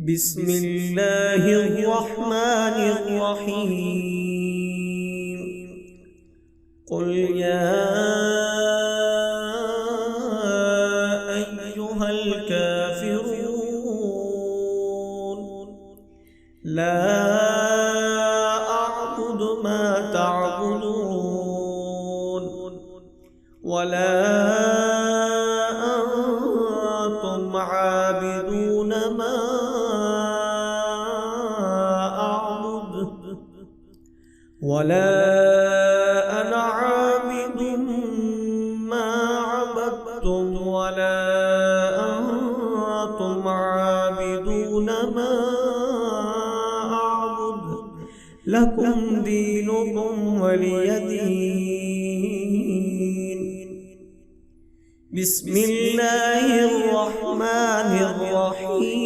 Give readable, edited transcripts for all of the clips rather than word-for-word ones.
بسم الله الرحمن الرحيم. قل يا أيها الكافرون لا أعبد ما تعبدون ولا أنتم عابدون ما أعبد ولا أنا عابد ما عبدتم ولا أنتم عابدون ما أعبد لكم دينكم ولي دين. بسم الله الرحمن الرحيم.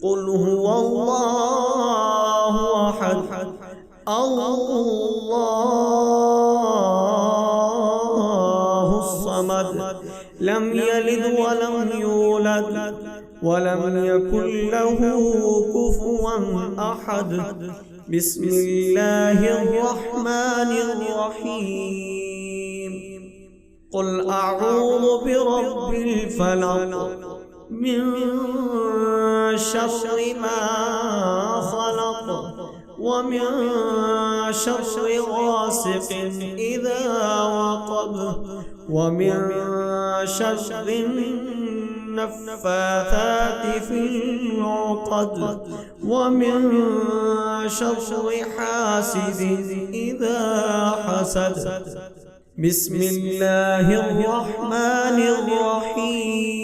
قل هو الله أحد الله الصمد لم يلد ولم يولد ولم يكن له كفوا أحد. بسم الله الرحمن الرحيم. قل أعوذ برب الفلق من شر ما خلق ومن شر غاسق إذا وقب ومن شر النفاثات في العقد ومن شر حاسد إذا حسد. بسم الله الرحمن الرحيم.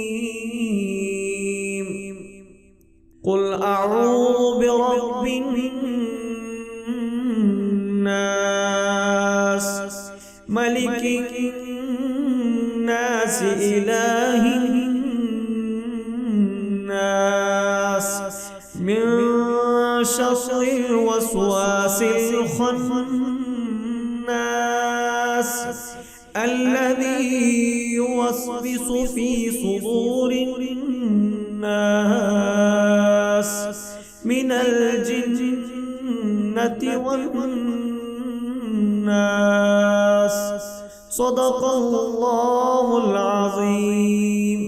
قل أعوذ برب الناس ملك الناس إله الناس من شر الوسواس الخناس الذي يوسوس في صدور الناس من الجنة والناس. صدق الله العظيم.